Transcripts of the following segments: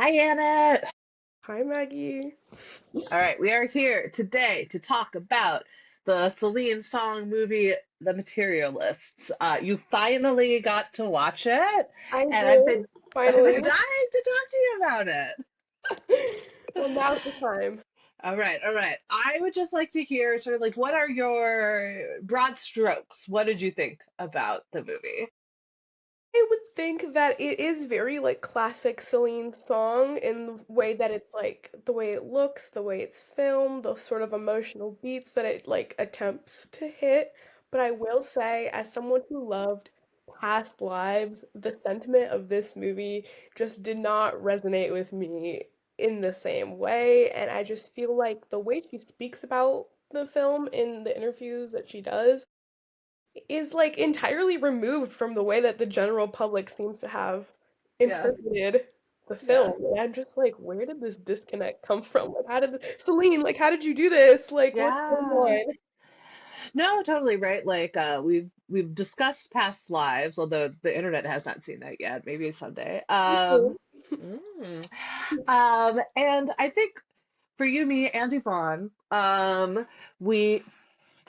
Hi, Yanet. Hi, Maggie. All right, we are here today to talk about the Celine song movie, The Materialists. You finally got to watch it, I and I've did, been I've been finally. dying to talk to you about it. Well, now's the time. All right, all right. I would just like to hear sort of like what are your broad strokes? What did you think about the movie? I would think that it is very like classic Celine song in the way that it's like the way it looks, the way it's filmed, those sort of emotional beats that it like attempts to hit. But I will say, as someone who loved past lives, the sentiment of this movie just did not resonate with me in the same way. And I just feel like the way she speaks about the film in the interviews that she does is like entirely removed from the way that the general public seems to have Yeah, interpreted the yeah. film. And I'm just like, where did this disconnect come from? Like, Celine, like, how did you do this? Like, what's going Yeah. on? No, totally right. Like we've discussed past lives, although the internet has not seen that yet. Maybe someday. Mm. And I think for you, me, and Yvonne, we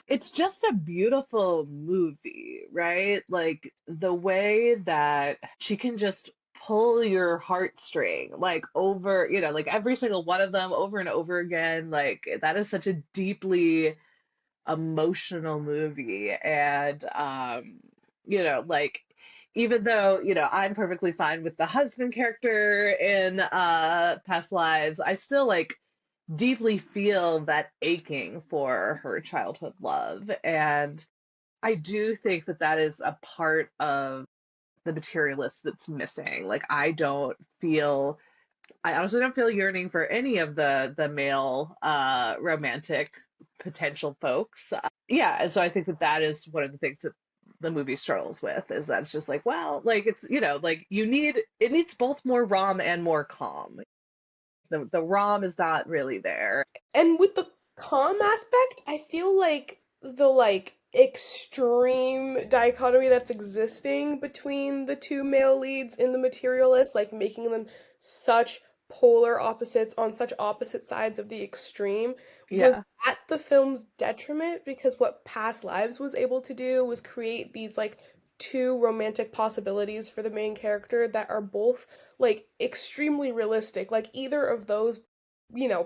it's just a beautiful movie, right? Like the way that she can just pull your heartstring, like over, like every single one of them over and over again. Like that is such a deeply emotional movie and like even though I'm perfectly fine with the husband character in past lives, I still like deeply feel that aching for her childhood love, and I do think that that is a part of the materialist that's missing. Like I honestly don't feel yearning for any of the male romantic potential folks. Yeah, and so I think that that is one of the things that the movie struggles with, is that it's just like, well, like it's like it needs both more rom and more calm. The rom is not really there. And with the calm aspect, I feel like the like extreme dichotomy that's existing between the two male leads in the materialist, like making them such polar opposites on such opposite sides of the extreme, was Yeah, at the film's detriment because what Past Lives was able to do was create these like two romantic possibilities for the main character that are both like extremely realistic. Like either of those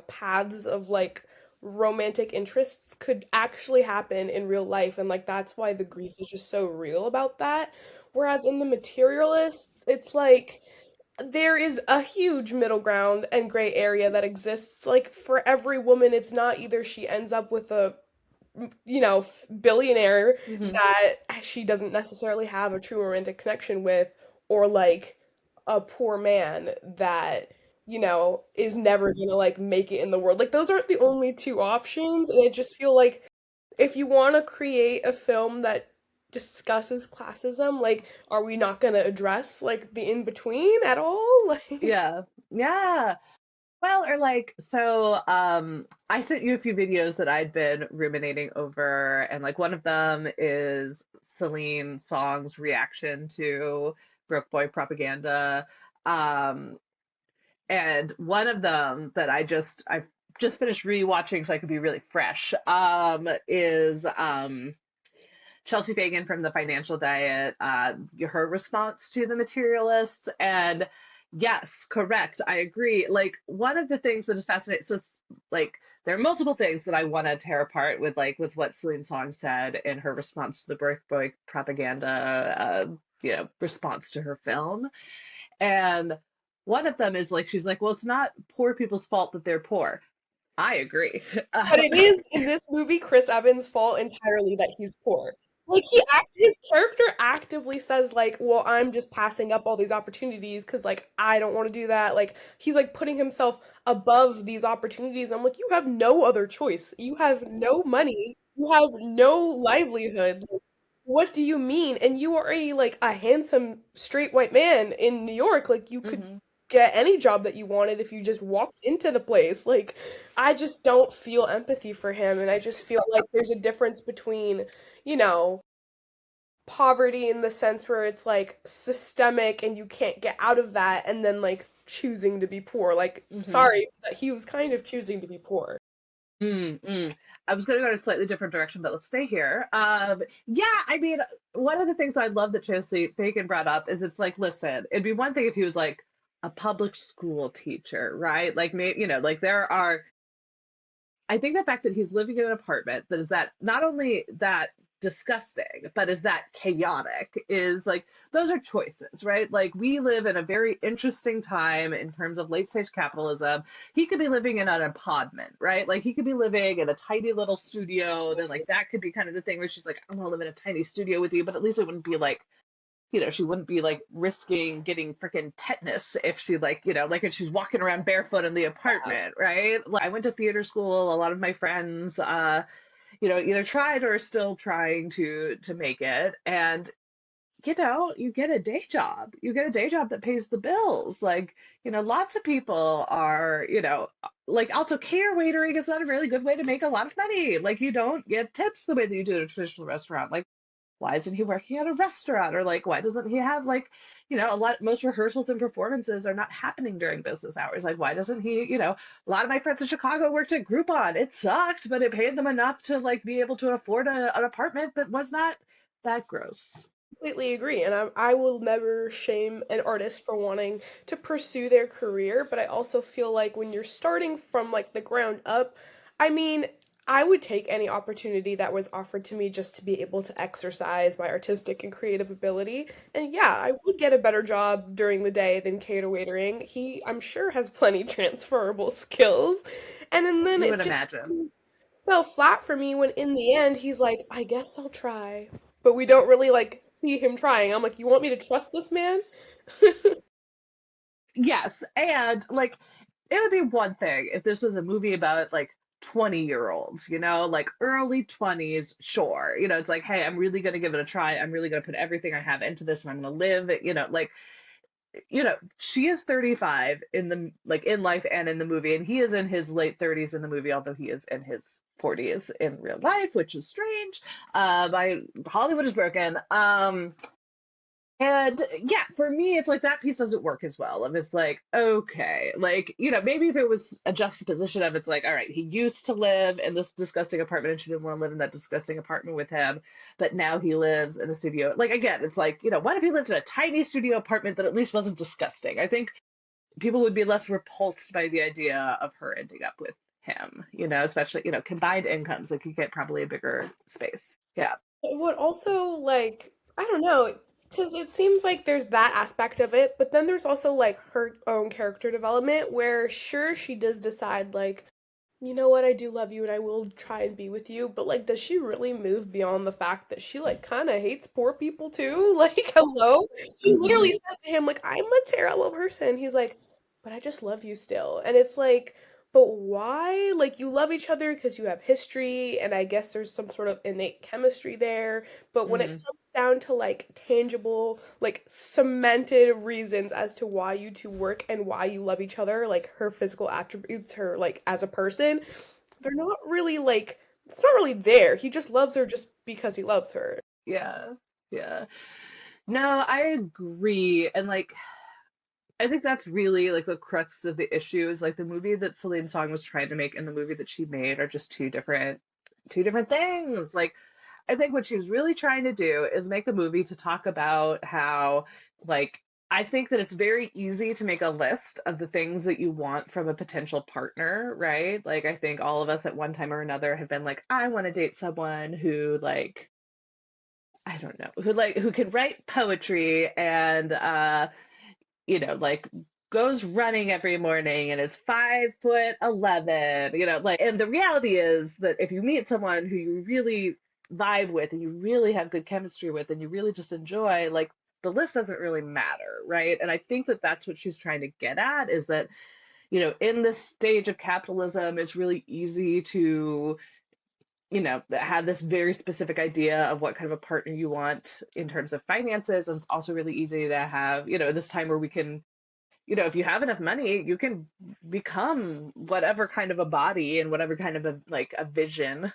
paths of like romantic interests could actually happen in real life, and like that's why the grief is just so real about that. Whereas in the materialists, it's like there is a huge middle ground and gray area that exists. Like for every woman, it's not either she ends up with a billionaire hmm that she doesn't necessarily have a true romantic connection with, or like a poor man that is never gonna like make it in the world. Like those aren't the only two options, and I just feel like if you want to create a film that discusses classism, like are we not gonna address like the in between at all? Like yeah, yeah. Well, or like, so I sent you a few videos that I'd been ruminating over, and like one of them is Celine Song's reaction to Broke Boy propaganda. Um, and one of them that I've just finished rewatching so I could be really fresh, is Chelsea Fagan from the Financial Diet, her response to the materialists. And yes, correct. I agree. Like one of the things that is fascinating, so like there are multiple things that I want to tear apart with with what Celine Song said in her response to the birth boy propaganda, response to her film. And one of them is like, she's like, well, it's not poor people's fault that they're poor. I agree. but it is in this movie Chris Evans' fault entirely that he's poor. Like his character actively says like, "Well, I'm just passing up all these opportunities because like I don't want to do that." Like he's like putting himself above these opportunities. I'm like, you have no other choice. You have no money. You have no livelihood. Like, what do you mean? And you are a handsome straight white man in New York. Like you could Mhm. get any job that you wanted if you just walked into the place. Like I just don't feel empathy for him, and I just feel like there's a difference between, you know, poverty in the sense where it's like systemic and you can't get out of that, and then like choosing to be poor. Like, Hmm. sorry, but he was kind of choosing to be poor. Mm. I was going to go in a slightly different direction, but let's stay here. Yeah, I mean, one of the things I love that Chelsea Fagan brought up is it's like, listen, it'd be one thing if he was like a public school teacher, right? Like, maybe, like there are I think the fact that he's living in an apartment that is that not only that disgusting, but is that chaotic is like those are choices, right? Like we live in a very interesting time in terms of late stage capitalism. He could be living in an apartment, right? Like he could be living in a tiny little studio. Then like that could be kind of the thing where she's like, I want to live in a tiny studio with you, but at least it wouldn't be like she wouldn't be like risking getting freaking tetanus if she like, like if she's walking around barefoot in the apartment, right? Like I went to theater school. A lot of my friends, either tried or are still trying to make it. And, you get a day job. You get a day job that pays the bills. Like, lots of people are, like also cater waitering is not a really good way to make a lot of money. Like you don't get tips the way that you do at a traditional restaurant. Like why isn't he working at a restaurant? Or like why doesn't he have like most rehearsals and performances are not happening during business hours. Like why doesn't he, a lot of my friends in Chicago worked at Groupon. It sucked, but it paid them enough to like be able to afford an apartment that was not that gross. Completely agree, and I will never shame an artist for wanting to pursue their career, but I also feel like when you're starting from like the ground up, I mean, I would take any opportunity that was offered to me just to be able to exercise my artistic and creative ability. And yeah, I would get a better job during the day than cater waitering. He, I'm sure, has plenty transferable skills. And then You it would just imagine. fell flat for me when in the end he's like, I guess I'll try. But we don't really like see him trying. I'm like, you want me to trust this man? Yes, and like it would be one thing if this was a movie about like 20-year-olds, like early 20s, sure. It's like, hey, I'm really gonna give it a try. I'm really gonna put everything I have into this and I'm gonna live, like, she is 35 in the like in life and in the movie, and he is in his late 30s in the movie, although he is in his 40s in real life, which is strange. Hollywood is broken. And yeah, for me, it's like that piece doesn't work as well. If it's like, okay, like, maybe if it was a juxtaposition of it's like, all right, he used to live in this disgusting apartment and she didn't want to live in that disgusting apartment with him, but now he lives in a studio. Like, again, it's like, what if he lived in a tiny studio apartment that at least wasn't disgusting? I think people would be less repulsed by the idea of her ending up with him, especially, combined incomes. Like, you get probably a bigger space. Yeah. It would also like, I don't know, because it seems like there's that aspect of it, but then there's also like her own character development where sure she does decide like, you know what, I do love you and I will try and be with you, but like, does she really move beyond the fact that she like kind of hates poor people too? Like, hello? She literally Hmm. says to him, like, I'm a terrible person. He's like, but I just love you still. And it's like, but why? Like, you love each other because you have history, and I guess there's some sort of innate chemistry there. But when it Hmm. comes down to like tangible, like cemented reasons as to why you two work and why you love each other, like her physical attributes, her like as a person, they're not really like, it's not really there. He just loves her just because he loves her. Yeah. Yeah. No, I agree. And like, I think that's really like the crux of the issue is like the movie that Celine Song was trying to make and the movie that she made are just two different things. Like, I think what she was really trying to do is make a movie to talk about how, like, I think that it's very easy to make a list of the things that you want from a potential partner, right? Like, I think all of us at one time or another have been like, I want to date someone who, like, I don't know, who can write poetry and, like goes running every morning and is 5'11", like, and the reality is that if you meet someone who you really vibe with and you really have good chemistry with and you really just enjoy, like the list doesn't really matter, right? And I think that that's what she's trying to get at is that, in this stage of capitalism, it's really easy to, have this very specific idea of what kind of a partner you want in terms of finances. And it's also really easy to have, this time where we can if you have enough money, you can become whatever kind of a body and whatever kind of a vision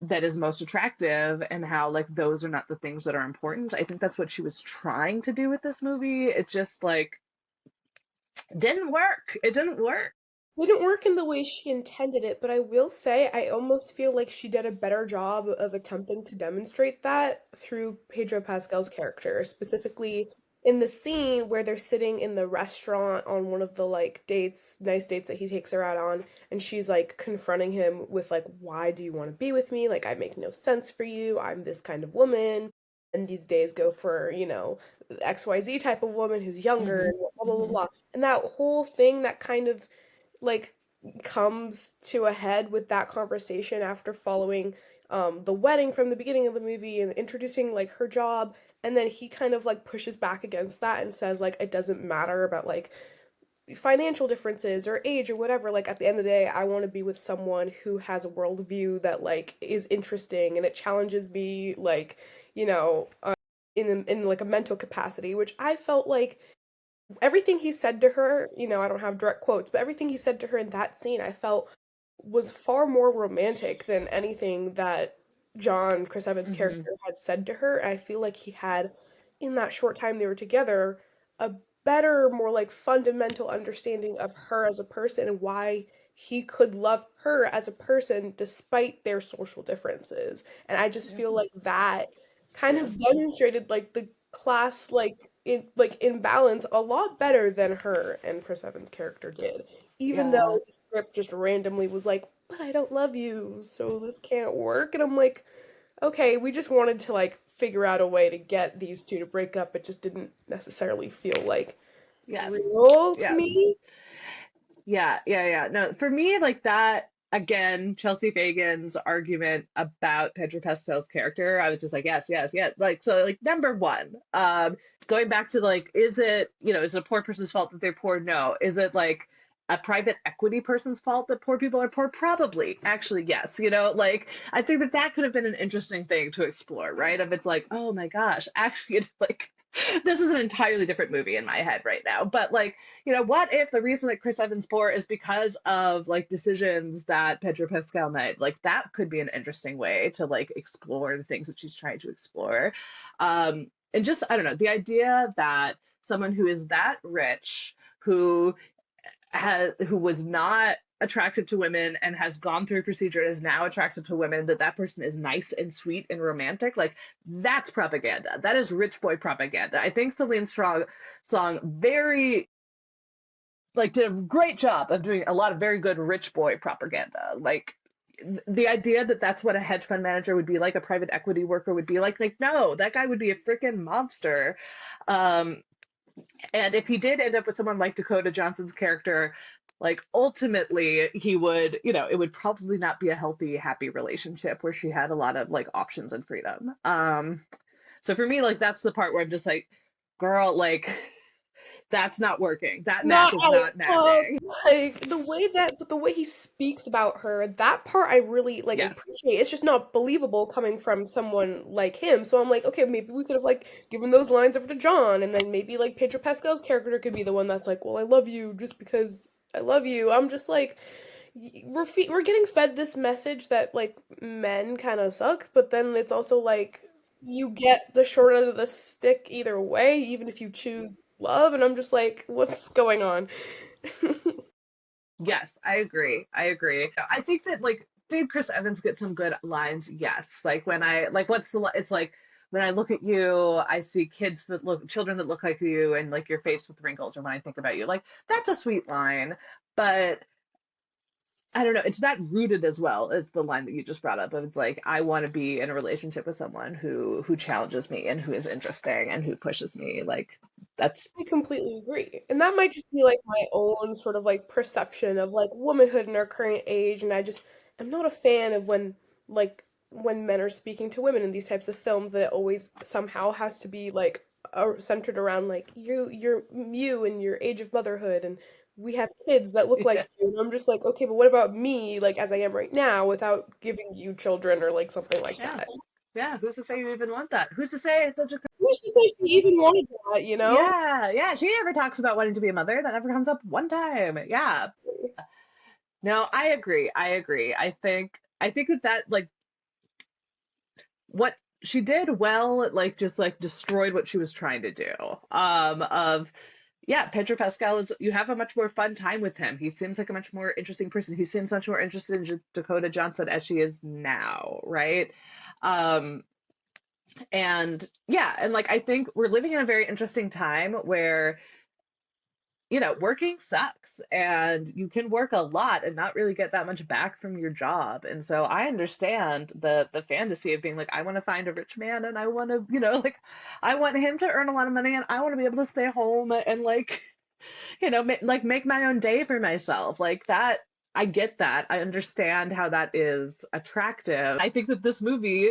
that is most attractive, and how like those are not the things that are important. I think that's what she was trying to do with this movie. It just like Didn't work. It didn't work. Didn't work in the way she intended it, but I will say I almost feel like she did a better job of attempting to demonstrate that through Pedro Pascal's character, specifically in the scene where they're sitting in the restaurant on one of the like dates, nice dates that he takes her out on, and she's like confronting him with like, "Why do you want to be with me? Like I make no sense for you. I'm this kind of woman." And these days go for, XYZ type of woman who's younger Hmm. and blah blah blah Hmm. blah. And that whole thing that kind of like comes to a head with that conversation after following the wedding from the beginning of the movie and introducing like her job, and then he kind of like pushes back against that and says like it doesn't matter about like financial differences or age or whatever. Like at the end of the day, I want to be with someone who has a worldview that like is interesting and it challenges me, like, you know in like a mental capacity, which I felt like everything he said to her, I don't have direct quotes, but everything he said to her in that scene, I felt was far more romantic than anything that Chris Evans' Hmm. character had said to her. I feel like he had, in that short time they were together, a better, more like fundamental understanding of her as a person and why he could love her as a person despite their social differences. And I just Yeah. feel like that kind Yeah. of demonstrated like the class like imbalance a lot better than her and Chris Evans' character did. Even Yeah. though the script just randomly was like, "But I don't love you, so this can't work." And I'm like, "Okay, we just wanted to like figure out a way to get these two to break up. It just didn't necessarily feel like Yes. real to Yes. me." Yeah, yeah, yeah. No, for me, like that, again, Chelsea Fagan's argument about Pedro Pascal's character, I was just like, yes, yes, yes. Like, so, like, number one, going back to like, is it a poor person's fault that they're poor? No. Is it like a private equity person's fault that poor people are poor? Probably. Actually, yes. Like, I think that that could have been an interesting thing to explore, right? If it's like, oh my gosh, actually, like, this is an entirely different movie in my head right now. But like, what if the reason that Chris Evans poor is because of like decisions that Pedro Pascal made? Like that could be an interesting way to like explore the things that she's trying to explore. And just I don't know, the idea that someone who is that rich, who was not attracted to women and has gone through a procedure and is now attracted to women, that person is nice and sweet and romantic, like that's propaganda. That is rich boy propaganda. I think Celine Strong song very like did a great job of doing a lot of very good rich boy propaganda. Like the idea that that's what a hedge fund manager would be like, a private equity worker would be like no, that guy would be a freaking monster. um and if he did end up with someone like Dakota Johnson's character, like ultimately he would, it would probably not be a healthy, happy relationship where she had a lot of like options and freedom. So for me, like that's the part where I'm just like, girl, like that's not working. That Not math is at not all. mathing. Like the way he speaks about her, that part I really like Yes. appreciate. It's just not believable coming from someone like him. So I'm like, okay, maybe we could have like given those lines over to John, and then maybe like Pedro Pascal's character could be the one that's like, well, I love you just because I love you. I'm just like, we're getting fed this message that like men kind of suck, but then it's also like you get the short end of the stick either way, even if you choose love, and I'm just like, what's going on? Yes, I agree. I agree. I think that like did Chris Evans get some good lines? Yes. Like when I like it's like when I look at you, I see children that look like you and like your face with wrinkles, or when I think about you. Like that's a sweet line, but I don't know, it's not rooted as well as the line that you just brought up. Of it's like I want to be in a relationship with someone who challenges me and who is interesting and who pushes me. Like that's I completely agree. And that might just be like my own sort of like perception of like womanhood in our current age. And I'm not a fan of like, when men are speaking to women in these types of films, that it always somehow has to be like centered around like you and your age of motherhood. And we have kids that look like you. And I'm just like, okay, but what about me, like as I am right now, without giving you children or like something like yeah. that? Yeah, who's to say you even want that? Who's to say that Who's to say she even wanted that, you know? Yeah, yeah. She never talks about wanting to be a mother. That never comes up one time. Yeah. No, I agree. I agree. I think that like what she did well, like just like destroyed what she was trying to do. Of Yeah, Pedro Pascal is, you have a much more fun time with him. He seems like a much more interesting person. He seems much more interested in Dakota Johnson as she is now, right? Um, and yeah, and like I think we're living in a very interesting time where, working sucks and you can work a lot and not really get that much back from your job. And so I understand the fantasy of being like, I want to find a rich man and I want to, like I want him to earn a lot of money and I want to be able to stay home and like like make my own day for myself. Like that, I get that. I understand how that is attractive. I think that this movie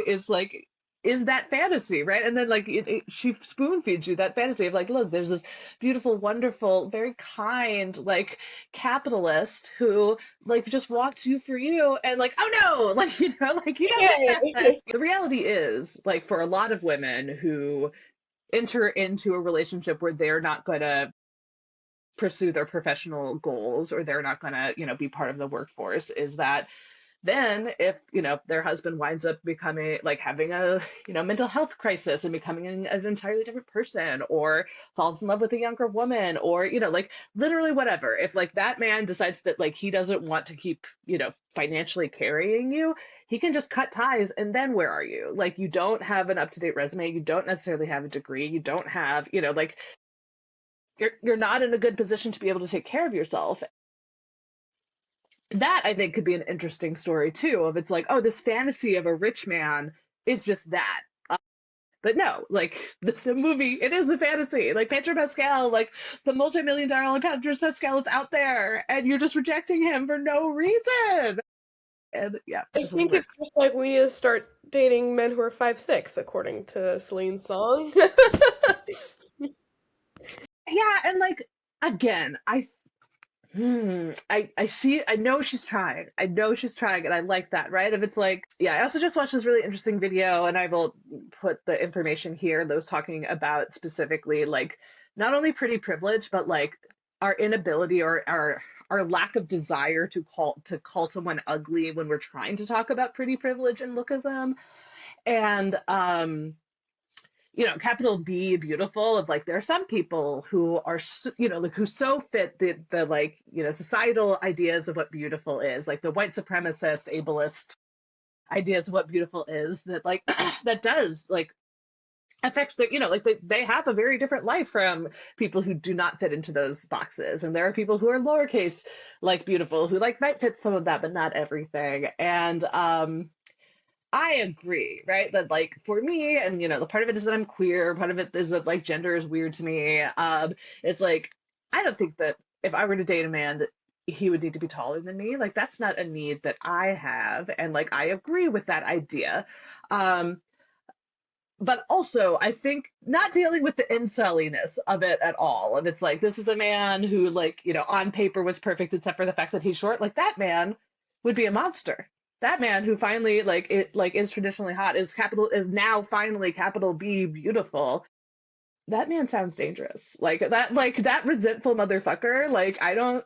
is that fantasy, right? And then like she spoon feeds you that fantasy of like, look, there's this beautiful, wonderful, very kind, like capitalist who like just wants you for you, and like, oh no, like like Yay. the reality is like for a lot of women who enter into a relationship where they're not gonna pursue their professional goals or they're not going to be part of the workforce, is that then if their husband winds up becoming like having a mental health crisis and becoming an entirely different person, or falls in love with a younger woman, or like literally whatever, if like that man decides that like he doesn't want to keep financially carrying you, he can just cut ties. And then where are you? Like you don't have an up-to-date resume, you don't necessarily have a degree, you don't have like you're not in a good position to be able to take care of yourself. That I think could be an interesting story too. Of it's like, oh, this fantasy of a rich man is just that. But no, like the movie, it is the fantasy. Like Pedro Pascal, like the multi-million-dollar Pedro Pascal is out there, and you're just rejecting him for no reason. And yeah, it's I just think weird. it's just like we need to start dating men who are 5'6", according to Celine's song. Yeah, and like again, I see. I know she's trying. I know she's trying, and I like that, right? If it's like, yeah, I also just watched this really interesting video, and I will put the information here that was talking about specifically like not only pretty privilege, but like our inability or our lack of desire to call someone ugly when we're trying to talk about pretty privilege and lookism. And capital B beautiful, of like there are some people who are like who so fit the like societal ideas of what beautiful is, like the white supremacist ableist ideas of what beautiful is, that like that does like affect their like they have a very different life from people who do not fit into those boxes. And there are people who are lowercase like beautiful who like might fit some of that but not everything. And I agree, right? That like for me, and the part of it is that I'm queer, part of it is that like gender is weird to me. It's like I don't think that if I were to date a man that he would need to be taller than me. Like that's not a need that I have, and like I agree with that idea. Um, but also I think not dealing with the inceliness of it at all. And it's like this is a man who like on paper was perfect except for the fact that he's short. Like that man would be a monster. That man who finally is traditionally hot, is now finally capital B beautiful. That man sounds dangerous. Like that resentful motherfucker. Like I don't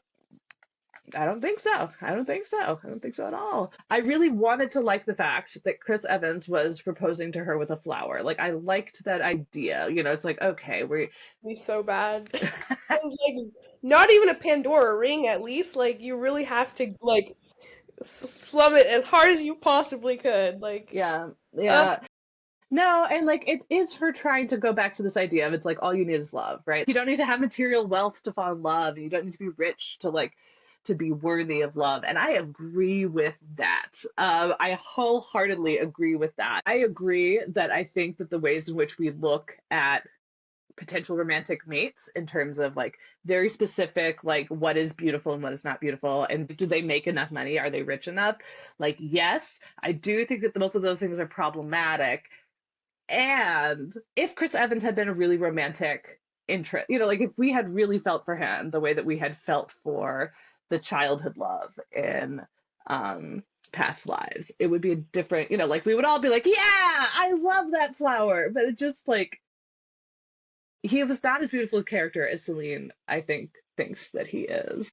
think so. I don't think so. I don't think so at all. I really wanted to like the fact that Chris Evans was proposing to her with a flower. Like I liked that idea. It's like, okay, we Be so bad. It was like not even a Pandora ring, at least. Like you really have to like slum it as hard as you possibly could. Like, yeah, uh, yeah. No, and like it is her trying to go back to this idea of it's like all you need is love, right? You don't need to have material wealth to fall in love, and you don't need to be rich to be worthy of love. And I agree with that. I wholeheartedly agree with that. I agree that I think that the ways in which we look at potential romantic mates in terms of like very specific, like what is beautiful and what is not beautiful, and do they make enough money, are they rich enough, like yes, I do think that both of those things are problematic. And if Chris Evans had been a really romantic interest, like if we had really felt for him the way that we had felt for the childhood love in past lives, it would be a different, like we would all be like, yeah, I love that flower. But it just like he was not as beautiful a character as Celine, I think, thinks that he is.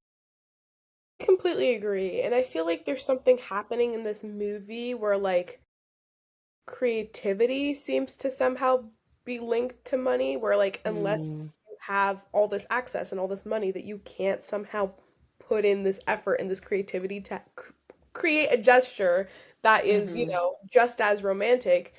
completely agree. And I feel like there's something happening in this movie where like creativity seems to somehow be linked to money, where like unless Mm. have all this access and all this money that you can't somehow put in this effort and this creativity to create a gesture that is, Hmm. just as romantic.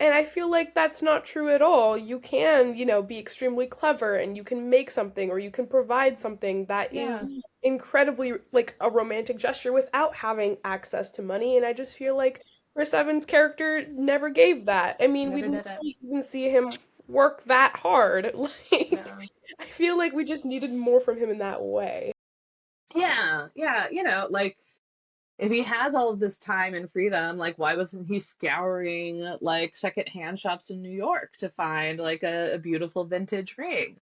And I feel like that's not true at all. You can, be extremely clever and you can make something or you can provide something that Yeah, is incredibly like a romantic gesture without having access to money. And I just feel like Chris Evans' character never gave that. I mean, we never didn't did it. really even see him work that hard. Like, No. I feel like we just needed more from him in that way. Yeah, yeah, like if he has all of this time and freedom, like why wasn't he scouring like secondhand shops in New York to find like a beautiful vintage ring?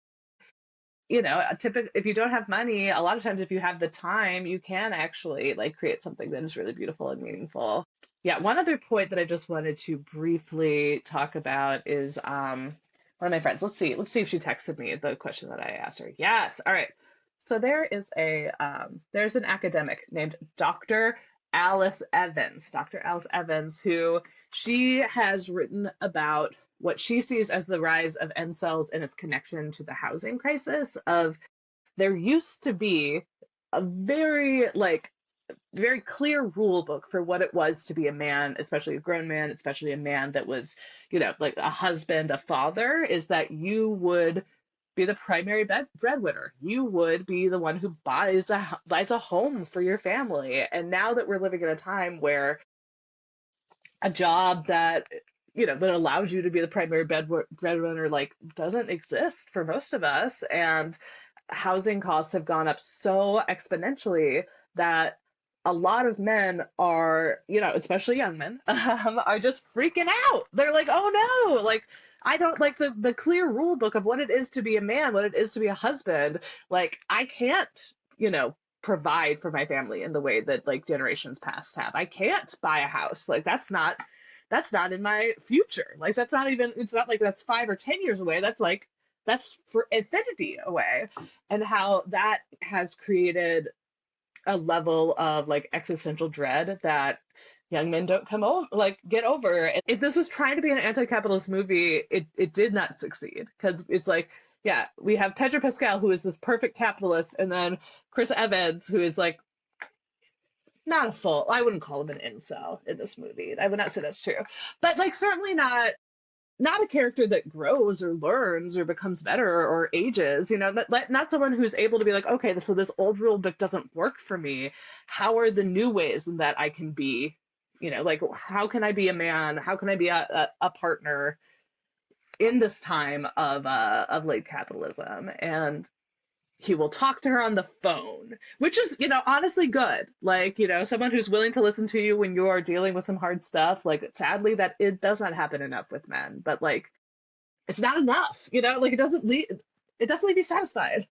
Typically, if you don't have money, a lot of times if you have the time, you can actually like create something that is really beautiful and meaningful. Yeah, one other point that I just wanted to briefly talk about is one of my friends. Let's see if she texted me the question that I asked her. Yes. All right. So there's an academic named Dr. Alice Evans, who she has written about what she sees as the rise of incels and its connection to the housing crisis. Of there used to be a very clear rule book for what it was to be a man, especially a grown man, especially a man that was, like a husband, a father, is that you would be the primary breadwinner. You would be the one who buys a home for your family. And now that we're living in a time where a job that allows you to be the primary breadwinner like doesn't exist for most of us, and housing costs have gone up so exponentially that a lot of men are, especially young men, are just freaking out. They're like, oh no, like I don't like the clear rule book of what it is to be a man, what it is to be a husband. Like I can't, you know, provide for my family in the way that like generations past have. I can't buy a house. Like that's not in my future. Like that's not even, it's not like that's 5 or 10 years away. That's for infinity away. And how that has created a level of like existential dread that young men don't come over, like get over. And if this was trying to be an anti-capitalist movie, it did not succeed, because it's like, yeah, we have Pedro Pascal, who is this perfect capitalist, and then Chris Evans, who is like not a full, I wouldn't call him an incel in this movie. I would not say that's true, but like certainly not a character that grows or learns or becomes better or ages, not someone who's able to be like, okay, so this old rule book doesn't work for me. How are the new ways that I can be, like how can I be a man? How can I be a partner in this time of late capitalism? And he will talk to her on the phone, which is, honestly good. Like, someone who's willing to listen to you when you're dealing with some hard stuff. Like, sadly, that it does not happen enough with men, but like, it's not enough, like it doesn't leave you satisfied.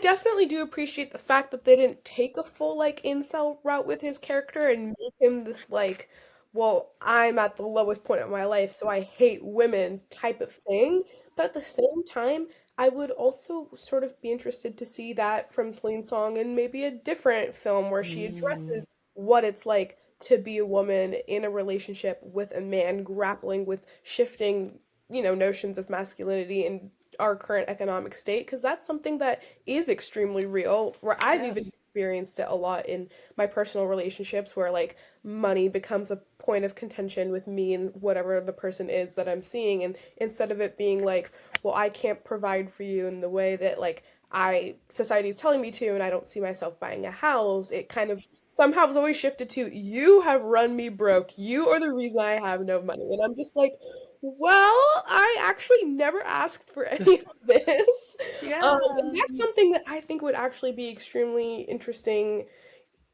Definitely do appreciate the fact that they didn't take a full like incel route with his character and make him this like, well, I'm at the lowest point of my life, so I hate women type of thing. But at the same time, I would also sort of be interested to see that from Celine Song in maybe a different film where she Mm, addresses what it's like to be a woman in a relationship with a man grappling with shifting, notions of masculinity and our current economic state, because that's something that is extremely real, where I've even yes. experienced it a lot in my personal relationships, where like money becomes a point of contention with me and whatever the person is that I'm seeing. And instead of it being like, well, I can't provide for you in the way that like society is telling me to, and I don't see myself buying a house, it kind of somehow has always shifted to, you have run me broke, you are the reason I have no money. And I'm just like, well, I actually never asked for any of this. And Yeah. that's something that I think would actually be extremely interesting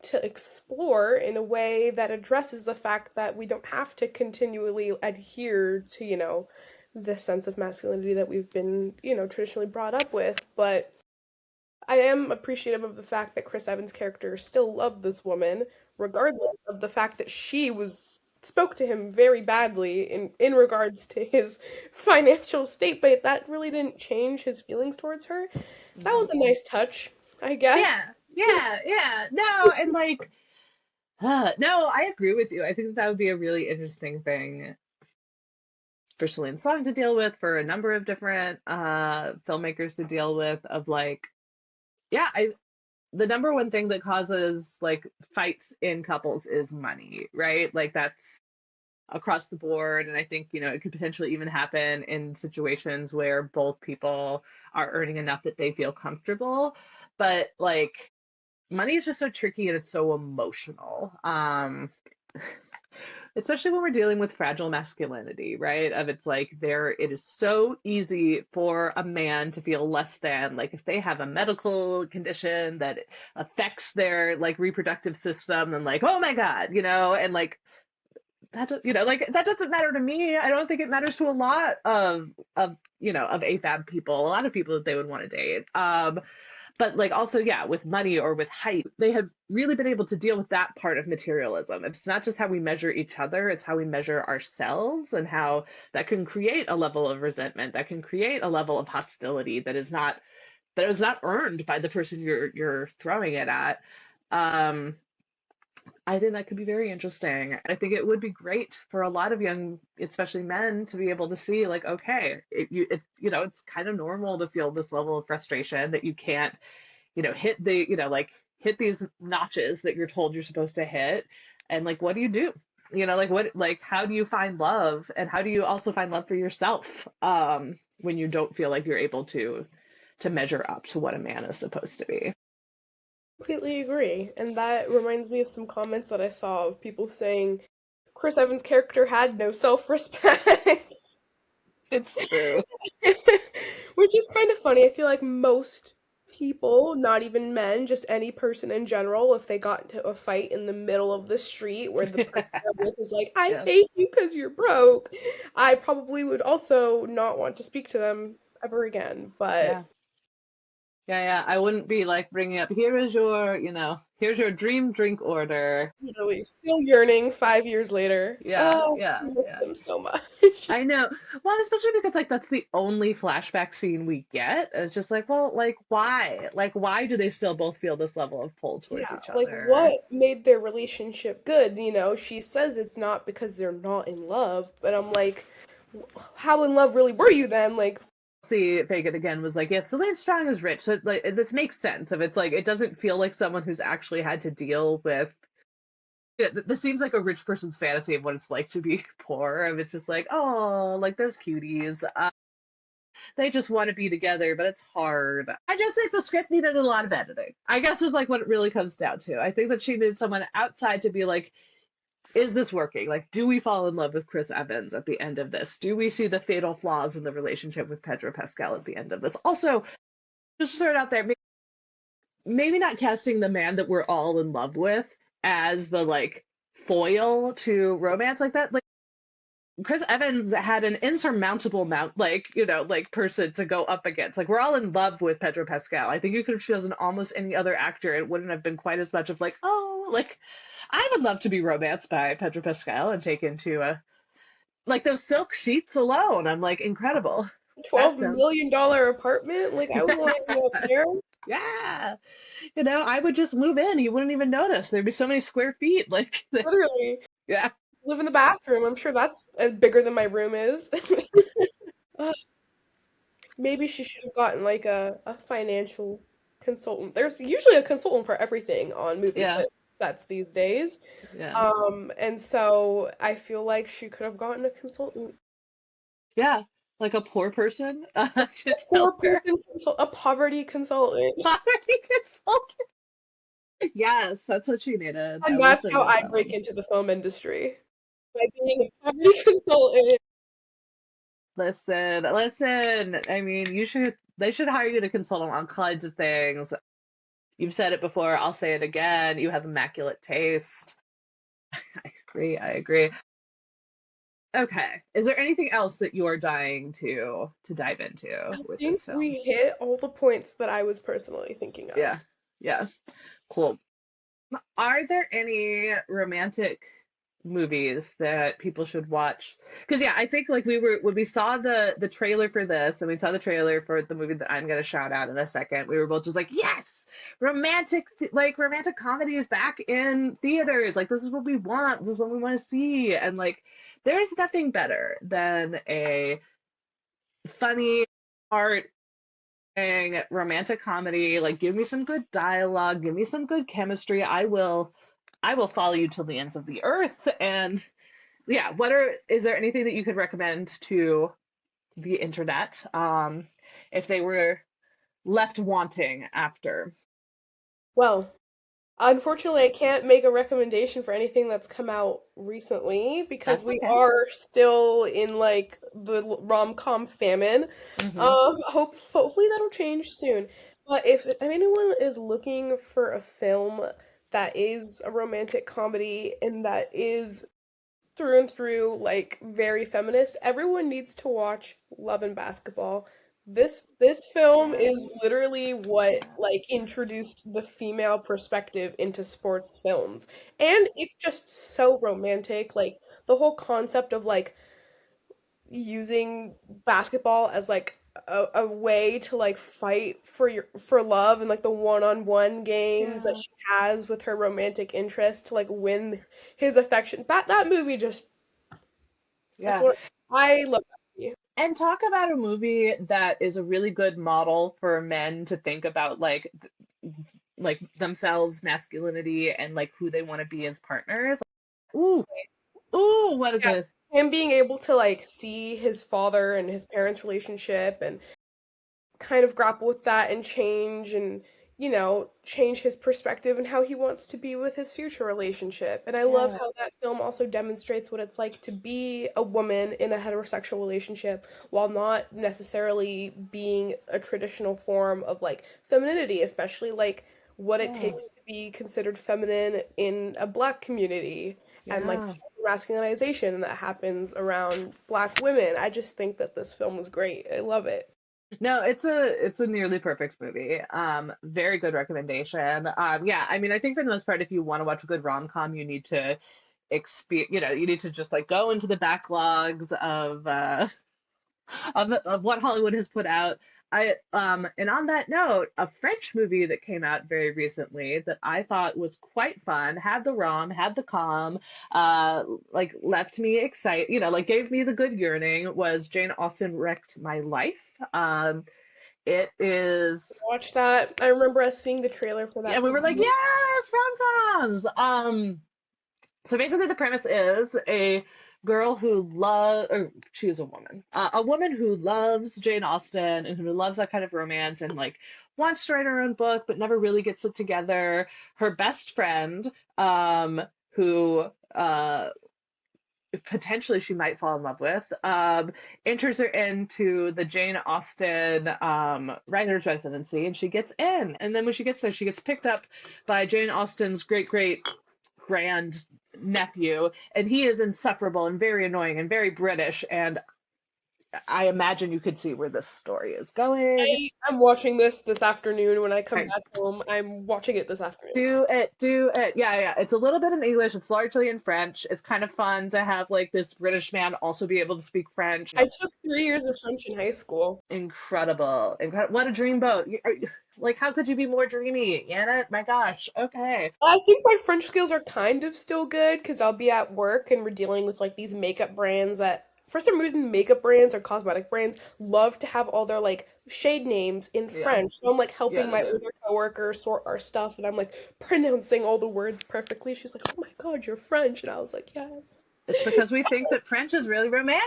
to explore in a way that addresses the fact that we don't have to continually adhere to, this sense of masculinity that we've been, traditionally brought up with. But I am appreciative of the fact that Chris Evans' character still loved this woman, regardless of the fact that she was spoke to him very badly in regards to his financial state, but that really didn't change his feelings towards her. That was Mhm. a nice touch, I guess. Yeah, yeah, yeah. No, and like, no, I agree with you. I think that would be a really interesting thing for Celine Song to deal with, for a number of different filmmakers to deal with, of like, yeah, the number one thing that causes like fights in couples is money, right? Like that's across the board. And I think, it could potentially even happen in situations where both people are earning enough that they feel comfortable. But like money is just so tricky and it's so emotional. Especially when we're dealing with fragile masculinity, right? Of it's like it is so easy for a man to feel less than, like if they have a medical condition that affects their like reproductive system, and like, oh my God, and like like that doesn't matter to me. I don't think it matters to a lot of AFAB people, a lot of people that they would want to date. But like also, yeah, with money or with height, they have really been able to deal with that part of materialism. It's not just how we measure each other, it's how we measure ourselves, and how that can create a level of resentment, that can create a level of hostility that is not earned by the person you're throwing it at. Um, I think that could be very interesting. I think it would be great for a lot of young, especially men, to be able to see, like, okay, it's kind of normal to feel this level of frustration that you can't, hit like hit these notches that you're told you're supposed to hit, and like, what do you do? Like like how do you find love, and how do you also find love for yourself, when you don't feel like you're able to measure up to what a man is supposed to be? Completely agree. And that reminds me of some comments that I saw of people saying Chris Evans' character had no self-respect. It's true. Which is kind of funny. I feel like most people, not even men, just any person in general, if they got into a fight in the middle of the street where the person they're with is like, I Yeah. hate you because you're broke, I probably would also not want to speak to them ever again. But Yeah. Yeah, I wouldn't be like bringing up, here is your, here's your dream drink order. literally still yearning 5 years later. Yeah, Oh, yeah, I miss yeah. them so much. I know. Well, especially because like that's the only flashback scene we get. It's just like, well, like why? Like why do they still both feel this level of pull towards Yeah, each like other? what made their relationship good? She says it's not because they're not in love, but I'm like, how in love really were you then? Like, See, Fagin again was like, yeah, Celine Strong is rich, so like this makes sense. If it's like it doesn't feel like someone who's actually had to deal with. Yeah, this seems like a rich person's fantasy of what it's like to be poor. And it's just like, oh, like those cuties. They just want to be together, but it's hard. I just think the script needed a lot of editing. I guess is like what it really comes down to. I think that she needed someone outside to be like, is this working? Like, do we fall in love with Chris Evans at the end of this? Do we see the fatal flaws in the relationship with Pedro Pascal at the end of this? Also, just throw it out there, maybe not casting the man that we're all in love with as the like foil to romance like that. Like Chris Evans had an insurmountable mount, like, like person to go up against. Like, we're all in love with Pedro Pascal. I think you could have chosen almost any other actor. It wouldn't have been quite as much of like, oh, like, I would love to be romanced by Pedro Pascal and taken to like those silk sheets alone. I'm like, incredible. That sounds, $12 million apartment? Like, I would want to go up there. yeah. I would just move in. You wouldn't even notice. There'd be so many square feet. Like, Literally. yeah. Live in the bathroom. I'm sure that's bigger than my room is. Ugh, maybe she should have gotten like a financial consultant. There's usually a consultant for everything on Yeah. sets these days. Yeah. And so I feel like she could have gotten a consultant. Yeah. Like a poor person to A tell poor her. person a poverty consultant. Poverty consultant. Yes, that's what she needed. And That was that's the how new I break film. into the film industry. By being a poverty consultant. Listen, listen. I mean, they should hire you to consult on all kinds of things. You've said it before, I'll say it again. You have immaculate taste. I agree, I agree. Okay. Is there anything else that you're dying to dive into I with think this film? we hit all the points that I was personally thinking Yeah. of. Yeah. Cool. Are there any romantic movies that people should watch? Because yeah, I think like we were when we saw the trailer for this and we saw the trailer for the movie that I'm gonna shout out in a second, we were both just like, yes, romantic comedies back in theaters. Like this is what we want. This is what we want to see. And like there's nothing better than a funny art romantic comedy. Like give me some good dialogue, give me some good chemistry. I will follow you till the ends of the earth. And yeah, is there anything that you could recommend to the internet if they were left wanting after? Well, unfortunately, I can't make a recommendation for anything that's come out recently because That's we okay. are still in like the rom-com famine. Hmm. Hopefully that'll change soon. But if anyone is looking for a film that is a romantic comedy and that is through and through like very feminist, everyone needs to watch Love and Basketball. This film is Yes. literally what like introduced the female perspective into sports films. And it's just so romantic. Like the whole concept of like using basketball as like a way to like fight for love and like the one-on-one games that Yeah. she has with her romantic interest to like win his affection. That movie just that's Yeah. what I love that movie. And talk about a movie that is a really good model for men to think about like themselves, masculinity, and like who they want to be as partners. Ooh, ooh, what a Yes, good. him being able to like see his father and his parents' relationship and kind of grapple with that and change and change his perspective and how he wants to be with his future relationship. And I love Yeah, how that film also demonstrates what it's like to be a woman in a heterosexual relationship while not necessarily being a traditional form of like femininity, especially like what it yeah, takes to be considered feminine in a black community and like yeah. the masculinization that happens around black women. I just think that this film was great. I love it. No, it's a nearly perfect movie. Very good recommendation. Yeah, I mean, I think for the most part, if you want to watch a good rom-com, you need to you need to just like go into the backlogs of what Hollywood has put out. And on that note, a French movie that came out very recently that I thought was quite fun, had the rom, had the com, uh, like left me excited, like gave me the good yearning was Jane Austen Wrecked My Life. It is, Watch that. I remember us seeing the trailer for yeah, that we were like, together. yes, rom-coms. So basically, the premise is a girl who loves, or she is a woman who loves Jane Austen and who loves that kind of romance and like wants to write her own book, but never really gets it together. Her best friend, who potentially she might fall in love with, enters her into the Jane Austen writer's residency, and she gets in. And then when she gets there, she gets picked up by Jane Austen's great great grand nephew, and he is insufferable and very annoying and very British. And I imagine you could see where this story is going. I'm watching this afternoon when I come Right. back home. I'm watching it this afternoon. Do it. Yeah, yeah. It's a little bit in English. It's largely in French. It's kind of fun to have like this British man also be able to speak French. I took 3 years of French in high school. Incredible. Incredible. What a dreamboat. Like, how could you be more dreamy? Yanet? My gosh. Okay. I think my French skills are kind of still good because I'll be at work and we're dealing with like these makeup brands that, for some reason, makeup brands or cosmetic brands love to have all their like shade names in Yeah. French. So I'm like Yeah, helping they my do. older coworker sort our stuff and I'm like pronouncing all the words perfectly. She's like, "Oh my God, you're French," and I was like, "Yes." It's because we think that French is really romantic.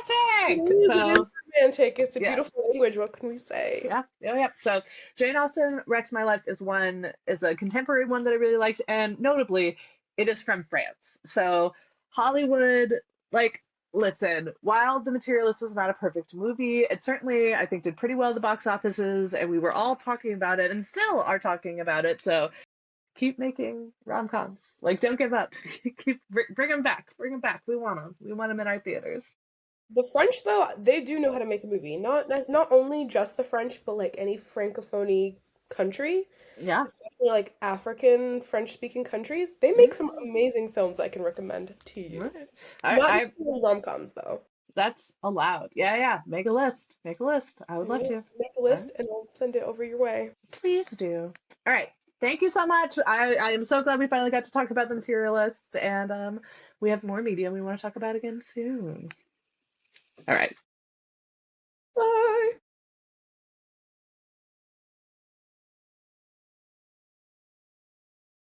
It So, is romantic. It's a yeah. beautiful language. What can we say? Yeah, yeah, yeah. So Jane Austen Wrecked My Life is a contemporary one that I really liked, and notably, it is from France. So Hollywood, like, listen, while The Materialist was not a perfect movie, it certainly I think did pretty well at the box offices, and we were all talking about it, and still are talking about it. So keep making rom-coms. Like, don't give up. Keep bring them back. Bring them back. We want them. We want them in our theaters. The French, though, they do know how to make a movie. Not only just the French, but like any francophony. country, Yeah. especially like African French-speaking countries. They make some Mm, amazing films I can recommend to you. right. Not I necessarily rom-coms though. That's allowed. Yeah, yeah. Make a list. Make a list. I would love Yeah, to. make a All right. list and I'll send it over your way. Please do. All right. Thank you so much. I am so glad we finally got to talk about the Materialists, and we have more media we want to talk about again soon. All right. Bye.